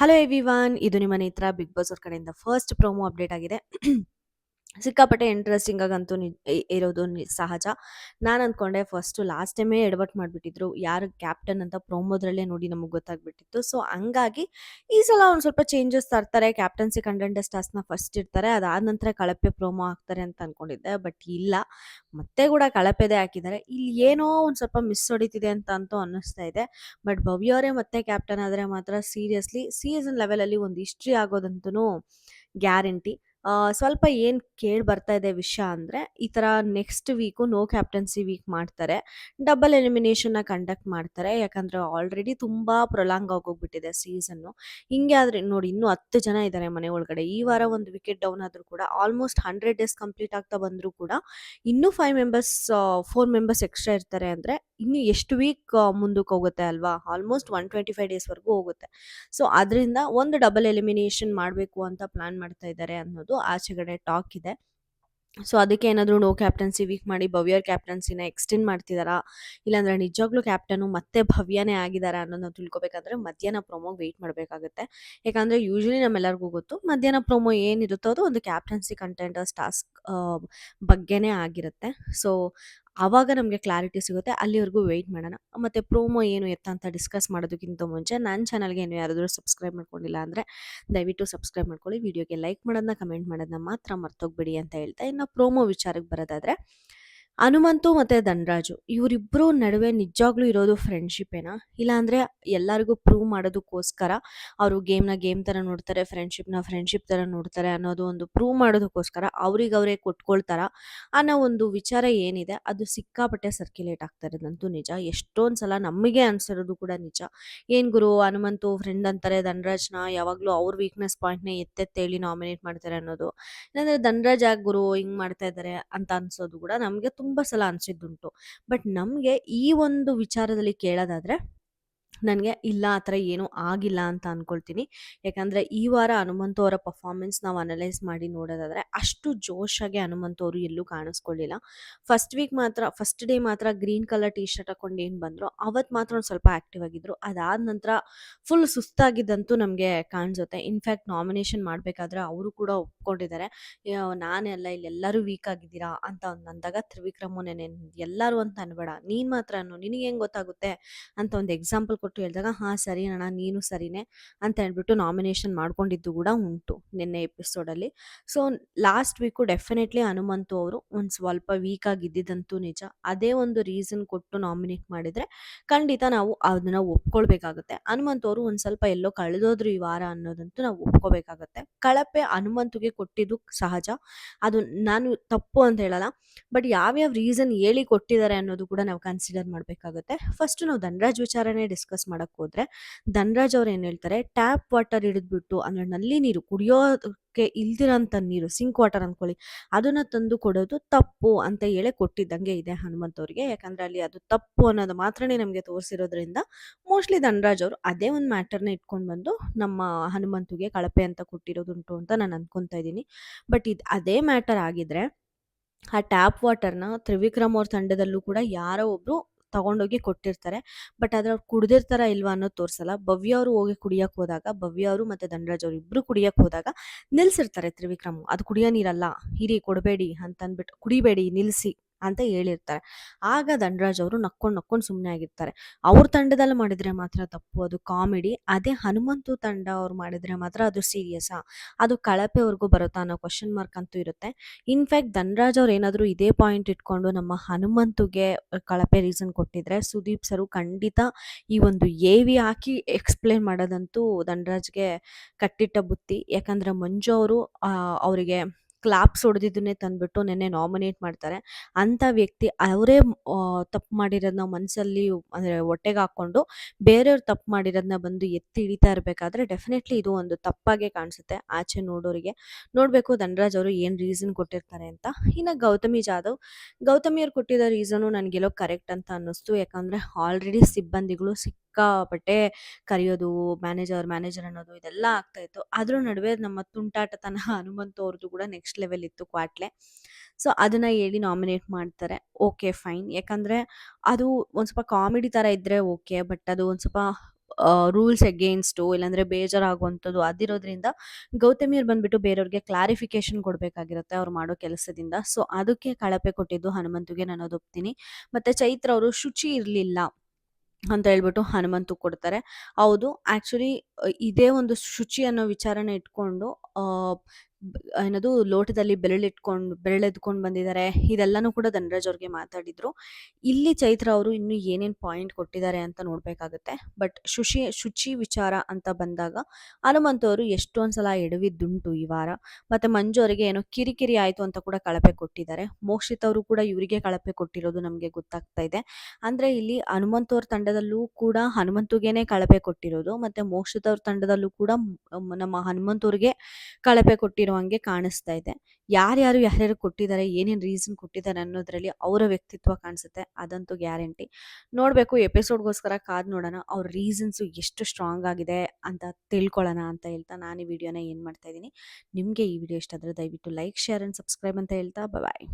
Hello everyone, ಇದು ನಿಮ್ಮ ನೇತ್ರ ಬಿಗ್ ಬಾಸ್ ಅವ್ರ ಕಡೆಯಿಂದ ಫಸ್ಟ್ ಪ್ರೊಮೋ ಅಪ್ಡೇಟ್ ಆಗಿದೆ. ಸಿಕ್ಕಾಪಟ್ಟೆ ಇಂಟ್ರೆಸ್ಟಿಂಗ್ ಆಗಂತೂ ಇರೋದು ಸಹಜ. ನಾನು ಅಂದ್ಕೊಂಡೆ ಫಸ್ಟ್ ಲಾಸ್ಟ್ ಟೈಮೇ ಎಡವಟ್ ಮಾಡಿಬಿಟ್ಟಿದ್ರು, ಯಾರು ಕ್ಯಾಪ್ಟನ್ ಅಂತ ಪ್ರೊಮೋದ್ರಲ್ಲೇ ನೋಡಿ ನಮಗೆ ಗೊತ್ತಾಗ್ಬಿಟ್ಟಿತ್ತು. ಸೊ ಹಂಗಾಗಿ ಈ ಸಲ ಒಂದು ಸ್ವಲ್ಪ ಚೇಂಜಸ್ ತರ್ತಾರೆ. ಕ್ಯಾಪ್ಟನ್ಸಿ ಕಂಟೆಂಡರ್ಸ್ ಟಾಸ್ಕ್ನ ಫಸ್ಟ್ ಇಡ್ತಾರೆ, ಅದಾದ ನಂತರ ಕಳಪೆ ಪ್ರೊಮೋ ಹಾಕ್ತಾರೆ ಅಂತ ಅನ್ಕೊಂಡಿದ್ದೆ. ಬಟ್ ಇಲ್ಲ, ಮತ್ತೆ ಕೂಡ ಕಳಪೆದೇ ಹಾಕಿದ್ದಾರೆ. ಇಲ್ಲಿ ಏನೋ ಒಂದು ಸ್ವಲ್ಪ ಮಿಸ್ ಹೊಡಿತಿದೆ ಅಂತ ಅಂತೂ ಅನ್ನಿಸ್ತಾ ಇದೆ. ಬಟ್ ಭವ್ಯ ಅವರೇ ಮತ್ತೆ ಕ್ಯಾಪ್ಟನ್ ಆದರೆ ಮಾತ್ರ ಸೀರಿಯಸ್ಲಿ ಸೀಸನ್ ಲೆವೆಲಲ್ಲಿ ಒಂದು ಹಿಸ್ಟ್ರಿ ಆಗೋದಂತೂ ಗ್ಯಾರಂಟಿ. ಸ್ವಲ್ಪ ಏನು ಕೇಳಿ ಬರ್ತಾ ಇದೆ ವಿಷಯ ಅಂದರೆ, ಈ ಥರ next week no captaincy week ಮಾಡ್ತಾರೆ, ಡಬಲ್ ಎಲಿಮಿನೇಷನ್ನ ಕಂಡಕ್ಟ್ ಮಾಡ್ತಾರೆ. ಯಾಕಂದರೆ ಆಲ್ರೆಡಿ ತುಂಬ ಪ್ರೊಲಾಂಗ್ ಆಗೋಗ್ಬಿಟ್ಟಿದೆ ಸೀಸನ್ನು. ಹಿಂಗೆ ಆದರೆ ನೋಡಿ, ಇನ್ನೂ 10 ಜನ ಇದ್ದಾರೆ ಮನೆ ಒಳಗಡೆ. ಈ ವಾರ ಒಂದು ವಿಕೆಟ್ ಡೌನ್ ಆದರೂ ಕೂಡ ಆಲ್ಮೋಸ್ಟ್ 100 ಡೇಸ್ ಕಂಪ್ಲೀಟ್ ಆಗ್ತಾ ಬಂದರೂ ಕೂಡ ಇನ್ನೂ 4 ಮೆಂಬರ್ಸ್ ಎಕ್ಸ್ಟ್ರಾ ಇರ್ತಾರೆ. ಅಂದರೆ ಇನ್ನು ಎಷ್ಟು ವೀಕ್ ಮುಂದಕ್ಕೆ ಹೋಗುತ್ತೆ ಅಲ್ವಾ? ಆಲ್ಮೋಸ್ಟ್ 125 ಡೇಸ್ವರೆಗೂ ಹೋಗುತ್ತೆ. ಸೊ ಅದರಿಂದ ಒಂದು ಡಬಲ್ ಎಲಿಮಿನೇಷನ್ ಮಾಡಬೇಕು ಅಂತ ಪ್ಲಾನ್ ಮಾಡ್ತಾ ಇದ್ದಾರೆ ಅನ್ನೋದು ಆಚೆಗಡೆ ಟಾಕ್ ಇದೆ. ಸೊ ಅದಕ್ಕೆ ಏನಾದರೂ ನೋ ಕ್ಯಾಪ್ಟನ್ಸಿ ವೀಕ್ ಮಾಡಿ ಭವ್ಯರ್ ಕ್ಯಾಪ್ಟನ್ಸಿನ ಎಕ್ಸ್ಟೆಂಡ್ ಮಾಡ್ತಿದ್ದಾರಾ, ಇಲ್ಲಾಂದ್ರೆ ನಿಜವಾಗ್ಲೂ ಕ್ಯಾಪ್ಟನು ಮತ್ತೆ ಭವ್ಯನೇ ಆಗಿದ್ದಾರಾ ಅನ್ನೋದನ್ನ ತಿಳ್ಕೊಬೇಕಾದ್ರೆ ಮಧ್ಯಾಹ್ನ ಪ್ರೊಮೋಗೆ ವೆಯ್ಟ್ ಮಾಡಬೇಕಾಗುತ್ತೆ. ಯಾಕಂದರೆ ಯೂಶ್ವಲಿ ನಮ್ಮೆಲ್ಲರಿಗೂ ಗೊತ್ತು, ಮಧ್ಯಾಹ್ನ ಪ್ರೊಮೋ ಏನಿರುತ್ತೋ ಅದು ಒಂದು ಕ್ಯಾಪ್ಟನ್ಸಿ ಕಂಟೆಂಡರ್ಸ್ ಟಾಸ್ಕ್ ಬಗ್ಗೆನೇ ಆಗಿರುತ್ತೆ. ಸೊ ಆವಾಗ ನಮಗೆ ಕ್ಲಾರಿಟಿ ಸಿಗುತ್ತೆ. ಅಲ್ಲಿವರೆಗೂ ವೆಯ್ಟ್ ಮಾಡೋಣ. ಮತ್ತು ಪ್ರೋಮೋ ಏನು ಎತ್ತ ಅಂತ ಡಿಸ್ಕಸ್ ಮಾಡೋದಕ್ಕಿಂತ ಮುಂಚೆ ನನ್ನ ಚಾನಲ್ಗೆ ಏನು ಯಾರಾದರೂ ಸಬ್ಸ್ಕ್ರೈಬ್ ಮಾಡ್ಕೊಂಡಿಲ್ಲ ಅಂದರೆ ದಯವಿಟ್ಟು ಸಬ್ಸ್ಕ್ರೈಬ್ ಮಾಡ್ಕೊಳ್ಳಿ. ವಿಡಿಯೋಗೆ ಲೈಕ್ ಮಾಡೋದನ್ನ, ಕಮೆಂಟ್ ಮಾಡೋದನ್ನ ಮಾತ್ರ ಮರ್ತೋಗ್ಬೇಡಿ ಅಂತ ಹೇಳ್ತಾ, ಇನ್ನು ಪ್ರೋಮೋ ವಿಚಾರಕ್ಕೆ ಬರೋದಾದರೆ, ಹನುಮಂತು ಮತ್ತು ಧನರಾಜು ಇವರಿಬ್ಬರು ನಡುವೆ ನಿಜವಾಗ್ಲೂ ಇರೋದು ಫ್ರೆಂಡ್ಶಿಪ್ಪೇನಾ, ಇಲ್ಲಾಂದರೆ ಎಲ್ಲರಿಗೂ ಪ್ರೂವ್ ಮಾಡೋದಕ್ಕೋಸ್ಕರ ಅವರು ಗೇಮ್ ಥರ ನೋಡ್ತಾರೆ, ಫ್ರೆಂಡ್ಶಿಪ್ ಥರ ನೋಡ್ತಾರೆ ಅನ್ನೋದು ಒಂದು ಪ್ರೂವ್ ಮಾಡೋದಕ್ಕೋಸ್ಕರ ಅವರೇ ಕೊಟ್ಕೊಳ್ತಾರ ಅನ್ನೋ ಒಂದು ವಿಚಾರ ಏನಿದೆ, ಅದು ಸಿಕ್ಕಾಪಟ್ಟೆ ಸರ್ಕ್ಯುಲೇಟ್ ಆಗ್ತಾ ಇರೋದಂತೂ ನಿಜ. ಎಷ್ಟೊಂದು ಸಲ ನಮಗೆ ಅನ್ಸಿರೋದು ಕೂಡ ನಿಜ. ಏನು ಗುರು, ಹನುಮಂತು ಫ್ರೆಂಡ್ ಅಂತಾರೆ ಧನರಾಜ್ನ, ಯಾವಾಗಲೂ ಅವ್ರ ವೀಕ್ನೆಸ್ ಪಾಯಿಂಟ್ನ ಎತ್ತೆತ್ತೇಳಿ ನಾಮಿನೇಟ್ ಮಾಡ್ತಾರೆ ಅನ್ನೋದು, ಇಲ್ಲಾಂದರೆ ಧನರಾಜ್ ಯಾಕೆ ಗುರು ಹಿಂಗೆ ಮಾಡ್ತಾ ಇದ್ದಾರೆ ಅಂತ ಅನ್ಸೋದು ಕೂಡ ನಮಗೆ ತುಂಬ ಸಲ ಅನಿಸಿದ್ದುಂಟು. ಬಟ್ ನಮಗೆ ಈ ಒಂದು ವಿಚಾರದಲ್ಲಿ ಕೇಳೋದಾದರೆ, ನನಗೆ ಇಲ್ಲ, ಆ ಥರ ಏನೂ ಆಗಿಲ್ಲ ಅಂತ ಅಂದ್ಕೊಳ್ತೀನಿ. ಯಾಕಂದರೆ ಈ ವಾರ ಹನುಮಂತು ಅವರ ಪರ್ಫಾರ್ಮೆನ್ಸ್ ನಾವು ಅನಲೈಸ್ ಮಾಡಿ ನೋಡೋದಾದರೆ ಅಷ್ಟು ಜೋಶಾಗಿ ಹನುಮಂತು ಅವರು ಎಲ್ಲೂ ಕಾಣಿಸ್ಕೊಳ್ಳಿಲ್ಲ. ಫಸ್ಟ್ ಡೇ ಮಾತ್ರ ಗ್ರೀನ್ ಕಲರ್ ಟೀ ಶರ್ಟ್ ಹಾಕೊಂಡು ಏನು ಬಂದರು ಅವತ್ತು ಮಾತ್ರ ಒಂದು ಸ್ವಲ್ಪ ಆ್ಯಕ್ಟಿವ್ ಆಗಿದ್ದರು. ಅದಾದ ನಂತರ ಫುಲ್ ಸುಸ್ತಾಗಿದ್ದಂತೂ ನಮಗೆ ಕಾಣಿಸುತ್ತೆ. ಇನ್ಫ್ಯಾಕ್ಟ್ ನಾಮಿನೇಷನ್ ಮಾಡಬೇಕಾದ್ರೆ ಅವರು ಕೂಡ ಒಪ್ಕೊಂಡಿದ್ದಾರೆ, ನಾನೇ ಅಲ್ಲ, ಇಲ್ಲೆಲ್ಲರೂ ವೀಕ್ ಆಗಿದ್ದೀರಾ ಅಂತ ಅಂದಾಗ ತ್ರಿವಿಕ್ರಮು ನೆನೆ ಎಲ್ಲರೂ ಅಂತ ಅನ್ಬೇಡ, ನೀನು ಮಾತ್ರ ನಿನಗೆ ಹೆಂಗೆ ಗೊತ್ತಾಗುತ್ತೆ ಅಂತ ಒಂದು ಎಕ್ಸಾಂಪಲ್ ಕೊಟ್ಟು ಹೇಳಿದಾಗ, ಹಾಂ ಸರಿ ಅಣ್ಣ ನೀನು ಸರಿನೇ ಅಂತ ಹೇಳ್ಬಿಟ್ಟು ನಾಮಿನೇಷನ್ ಮಾಡ್ಕೊಂಡಿದ್ದು ಕೂಡ ಉಂಟು ನಿನ್ನೆ ಎಪಿಸೋಡಲ್ಲಿ. So last week definitely Hanumanthu ಅವರು ಒಂದು ಸ್ವಲ್ಪ ವೀಕ್ ಆಗಿದ್ದಂತೂ ನಿಜ. ಅದೇ ಒಂದು ರೀಸನ್ ಕೊಟ್ಟು ನಾಮಿನೇಟ್ ಮಾಡಿದರೆ ಖಂಡಿತ ನಾವು ಅದನ್ನು ಒಪ್ಕೊಳ್ಬೇಕಾಗುತ್ತೆ. ಹನುಮಂತು ಅವರು ಒಂದು ಸ್ವಲ್ಪ ಎಲ್ಲೋ ಕಳೆದೋದ್ರು ಈ ವಾರ ಅನ್ನೋದಂತೂ ನಾವು ಒಪ್ಕೋಬೇಕಾಗತ್ತೆ. ಕಳಪೆ ಹನುಮಂತುಗೆ ಕೊಟ್ಟಿದ್ದು ಸಹಜ, ಅದು ನಾನು ತಪ್ಪು ಅಂತ ಹೇಳಲ್ಲ. ಬಟ್ ಯಾವ್ಯಾವ ರೀಸನ್ ಹೇಳಿ ಕೊಟ್ಟಿದ್ದಾರೆ ಅನ್ನೋದು ಕೂಡ ನಾವು ಕನ್ಸಿಡರ್ ಮಾಡಬೇಕಾಗುತ್ತೆ. ಫಸ್ಟ್ ನಾವು ಧನರಾಜ್ ವಿಚಾರನೇ ಡಿಸ್ಕಸ್ ಮಾಡಕ್ಕೆ ಹೋದ್ರೆ, ಧನರಾಜ್ ಅವ್ರು ಏನು ಹೇಳ್ತಾರೆ, ಟ್ಯಾಪ್ ವಾಟರ್ ಹಿಡಿದ್ಬಿಟ್ಟು ಅಂದರೆ ನಲ್ಲಿ ನೀರು ಕುಡಿಯೋದಕ್ಕೆ ಇಲ್ದಿರೋಂಥ ನೀರು, ಸಿಂಕ್ ವಾಟರ್ ಅಂದ್ಕೊಳ್ಳಿ, ಅದನ್ನು ತಂದು ಕೊಡೋದು ತಪ್ಪು ಅಂತ ಹೇಳಿ ಕೊಟ್ಟಿದ್ದಂಗೆ ಇದೆ ಹನುಮಂತವ್ರಿಗೆ. ಯಾಕಂದರೆ ಅಲ್ಲಿ ಅದು ತಪ್ಪು ಅನ್ನೋದು ಮಾತ್ರನೇ ನಮಗೆ ತೋರಿಸಿರೋದ್ರಿಂದ ಮೋಸ್ಟ್ಲಿ ಧನರಾಜ್ ಅವರು ಅದೇ ಒಂದು ಮ್ಯಾಟರ್ನ ಇಟ್ಕೊಂಡು ಬಂದು ನಮ್ಮ ಹನುಮಂತುಗೆ ಕಳಪೆ ಅಂತ ಕೊಟ್ಟಿರೋದುಂಟು ಅಂತ ನಾನು ಅನ್ಕೊತಾ ಇದ್ದೀನಿ. ಬಟ್ ಇದು ಅದೇ ಮ್ಯಾಟರ್ ಆಗಿದ್ರೆ ಆ ಟ್ಯಾಪ್ ವಾಟರ್ನ ತ್ರಿವಿಕ್ರಮ್ ಅವ್ರ ತಂಡದಲ್ಲೂ ಕೂಡ ಯಾರೋ ಒಬ್ರು ತಗೊಂಡೋಗಿ ಕೊಟ್ಟಿರ್ತಾರೆ. ಬಟ್ ಆದ್ರೆ ಅವ್ರು ಕುಡ್ದಿರ್ತಾರ ಇಲ್ವಾ ಅನ್ನೋದು ತೋರಿಸಲ್ಲ. ಭವ್ಯ ಅವರು ಹೋಗಿ ಕುಡಿಯಕ್ಕೆ ಹೋದಾಗ, ಭವ್ಯ ಅವರು ಮತ್ತು ಧನರಾಜ್ ಅವರು ಇಬ್ಬರು ಕುಡಿಯಕ್ಕೆ ಹೋದಾಗ ನಿಲ್ಸಿರ್ತಾರೆ ತ್ರಿವಿಕ್ರಮ್, ಅದು ಕುಡಿಯೋ ನೀರಲ್ಲ, ಇರಿ ಕೊಡಬೇಡಿ ಅಂತ ಅಂದ್ಬಿಟ್ಟು, ಕುಡಿಬೇಡಿ ನಿಲ್ಲಿಸಿ ಅಂತ ಹೇಳಿರ್ತಾರೆ. ಆಗ ಧನರಾಜ್ ಅವರು ನಕ್ಕೊಂಡು ಸುಮ್ಮನೆ ಆಗಿರ್ತಾರೆ. ಅವ್ರ ತಂಡದಲ್ಲಿ ಮಾಡಿದರೆ ಮಾತ್ರ ತಪ್ಪು, ಅದು ಕಾಮಿಡಿ. ಅದೇ ಹನುಮಂತು ತಂಡ ಅವ್ರು ಮಾಡಿದರೆ ಮಾತ್ರ ಅದು ಸೀರಿಯಸ್ಸಾ, ಅದು ಕಳಪೆವರೆಗೂ ಬರುತ್ತಾ ಅನ್ನೋ ಕ್ವಶನ್ ಮಾರ್ಕ್ ಅಂತೂ ಇರುತ್ತೆ. ಇನ್ಫ್ಯಾಕ್ಟ್ ಧನರಾಜ್ ಅವ್ರು ಏನಾದರೂ ಇದೇ ಪಾಯಿಂಟ್ ಇಟ್ಕೊಂಡು ನಮ್ಮ ಹನುಮಂತುಗೆ ಕಳಪೆ ರೀಸನ್ ಕೊಟ್ಟಿದ್ರೆ, ಸುದೀಪ್ ಸರು ಖಂಡಿತ ಈ ಒಂದು ಎ.ವಿ ಹಾಕಿ ಎಕ್ಸ್ಪ್ಲೇನ್ ಮಾಡೋದಂತೂ ಧನರಾಜ್ಗೆ ಕಟ್ಟಿಟ್ಟ ಬುತ್ತಿ. ಯಾಕಂದರೆ ಮಂಜು ಅವರು ಅವರಿಗೆ ಕ್ಲಾಪ್ಸ್ ಹೊಡೆದಿದ್ದನ್ನೇ ತಂದುಬಿಟ್ಟು ನೆನ್ನೆ ನಾಮಿನೇಟ್ ಮಾಡ್ತಾರೆ. ಅಂಥ ವ್ಯಕ್ತಿ ಅವರೇ ತಪ್ಪು ಮಾಡಿರೋದನ್ನ ಮನಸ್ಸಲ್ಲಿ ಅಂದರೆ ಹೊಟ್ಟೆಗೆ ಹಾಕ್ಕೊಂಡು ಬೇರೆಯವ್ರು ತಪ್ಪು ಮಾಡಿರೋದನ್ನ ಬಂದು ಎತ್ತಿ ಹಿಡಿತಾ ಇರಬೇಕಾದ್ರೆ ಡೆಫಿನೆಟ್ಲಿ ಇದು ಒಂದು ತಪ್ಪಾಗೆ ಕಾಣಿಸುತ್ತೆ ಆಚೆ ನೋಡೋರಿಗೆ. ನೋಡಬೇಕು ಧನರಾಜ್ ಅವರು ಏನು ರೀಸನ್ ಕೊಟ್ಟಿರ್ತಾರೆ ಅಂತ. ಇನ್ನು ಗೌತಮಿಯವ್ರು ಕೊಟ್ಟಿದ್ದ ರೀಸನು ನನಗೆಲ್ಲೋ ಕರೆಕ್ಟ್ ಅಂತ ಅನ್ನಿಸ್ತು. ಯಾಕಂದರೆ ಆಲ್ರೆಡಿ ಸಿಬ್ಬಂದಿಗಳು ಸಿಕ್ಕಾಪಟ್ಟೆ ಕರೆಯೋದು, ಮ್ಯಾನೇಜರ್ ಅನ್ನೋದು ಇದೆಲ್ಲ ಆಗ್ತಾಯಿತ್ತು. ಅದ್ರ ನಡುವೆ ನಮ್ಮ ತುಂಟಾಟತನ ಹನುಮಂತು ಅವ್ರದ್ದು ಕೂಡ ನೆಕ್ಸ್ಟ್ ಲೆವೆಲ್ ಇತ್ತು, ಕ್ವಾಟ್ಲೆ. ಸೊ ಅದನ್ನು ಹೇಳಿ ನಾಮಿನೇಟ್ ಮಾಡ್ತಾರೆ. ಓಕೆ ಫೈನ್, ಯಾಕಂದರೆ ಅದು ಒಂದು ಸ್ವಲ್ಪ ಕಾಮಿಡಿ ಥರ ಇದ್ದರೆ ಓಕೆ. ಬಟ್ ಅದು ಒಂದು ಸ್ವಲ್ಪ ರೂಲ್ಸ್ ಅಗೇನ್ಸ್ಟು ಇಲ್ಲಾಂದ್ರೆ ಬೇಜಾರಾಗುವಂಥದ್ದು ಅದಿರೋದ್ರಿಂದ ಗೌತಮಿ ಅವ್ರು ಬಂದ್ಬಿಟ್ಟು ಬೇರೆಯವ್ರಿಗೆ ಕ್ಲಾರಿಫಿಕೇಶನ್ ಕೊಡಬೇಕಾಗಿರುತ್ತೆ ಅವ್ರು ಮಾಡೋ ಕೆಲಸದಿಂದ. ಸೊ ಅದಕ್ಕೆ ಕಳಪೆ ಕೊಟ್ಟಿದ್ದು ಹನುಮಂತುಗೆ ನಾನು ಅದು ಒಪ್ತೀನಿ. ಮತ್ತೆ ಚೈತ್ರ ಅವರು ಶುಚಿ ಇರಲಿಲ್ಲ ಅಂತ ಹೇಳ್ಬಿಟ್ಟು ಹನುಮಂತು ಕೊಡ್ತಾರೆ. ಹೌದು, ಆ್ಯಕ್ಚುಲಿ ಇದೇ ಒಂದು ಶುಚಿ ಅನ್ನೋ ವಿಚಾರನ ಇಟ್ಕೊಂಡು ಆ, ಏನದು ಲೋಟದಲ್ಲಿ ಬೆರಳೆತ್ಕೊಂಡು ಬಂದಿದ್ದಾರೆ, ಇದೆಲ್ಲನೂ ಕೂಡ ಧನರಾಜ್ ಅವ್ರಿಗೆ ಮಾತಾಡಿದ್ರು. ಇಲ್ಲಿ ಚೈತ್ರ ಅವರು ಇನ್ನು ಏನೇನು ಪಾಯಿಂಟ್ ಕೊಟ್ಟಿದ್ದಾರೆ ಅಂತ ನೋಡಬೇಕಾಗುತ್ತೆ. ಬಟ್ ಶುಚಿ ವಿಚಾರ ಅಂತ ಬಂದಾಗ ಹನುಮಂತು ಅವರು ಎಷ್ಟೊಂದು ಸಲ ಎಡವಿದ್ದುಂಟು ಈ ವಾರ. ಮತ್ತೆ ಮಂಜು ಅವರಿಗೆ ಏನೋ ಕಿರಿಕಿರಿ ಆಯಿತು ಅಂತ ಕೂಡ ಕಳಪೆ ಕೊಟ್ಟಿದ್ದಾರೆ. ಮೋಕ್ಷಿತ್ ಅವರು ಕೂಡ ಇವರಿಗೆ ಕಳಪೆ ಕೊಟ್ಟಿರೋದು ನಮಗೆ ಗೊತ್ತಾಗ್ತಾ ಇದೆ. ಅಂದ್ರೆ ಇಲ್ಲಿ ಹನುಮಂತ್ ಅವ್ರ ತಂಡದಲ್ಲೂ ಕೂಡ ಹನುಮಂತುಗೇನೆ ಕಳಪೆ ಕೊಟ್ಟಿರೋದು, ಮತ್ತೆ ಮೋಕ್ಷಿತ್ ಅವ್ರ ತಂಡದಲ್ಲೂ ಕೂಡ ನಮ್ಮ ಹನುಮಂತ್ ಅವ್ರಿಗೆ ಕಳಪೆ ಕೊಟ್ಟಿರೋ ಹಂಗೆ ಕಾಣಿಸ್ತಾ ಇದೆ. ಯಾರ್ಯಾರು ಕೊಟ್ಟಿದ್ದಾರೆ, ಏನೇನು ರೀಸನ್ ಕೊಟ್ಟಿದ್ದಾರೆ ಅನ್ನೋದ್ರಲ್ಲಿ ಅವರ ವ್ಯಕ್ತಿತ್ವ ಕಾಣಿಸುತ್ತೆ, ಅದಂತೂ ಗ್ಯಾರಂಟಿ. ನೋಡಬೇಕು, ಎಪಿಸೋಡ್ಗೋಸ್ಕರ ಕಾದ್ ನೋಡೋಣ ಅವ್ರ ರೀಸನ್ಸು ಎಷ್ಟು ಸ್ಟ್ರಾಂಗ್ ಆಗಿದೆ ಅಂತ ತಿಳ್ಕೊಳ್ಳೋಣ ಅಂತ ಹೇಳ್ತಾ ನಾನು ಈ ವಿಡಿಯೋನ ಏನು ಮಾಡ್ತಾ ಇದ್ದೀನಿ. ನಿಮಗೆ ಈ ವಿಡಿಯೋ ಇಷ್ಟ ಆದರೆ ದಯವಿಟ್ಟು ಲೈಕ್, ಶೇರ್ ಆ್ಯಂಡ್ ಸಬ್ಸ್ಕ್ರೈಬ್ ಅಂತ ಹೇಳ್ತಾ ಬಾಯ್.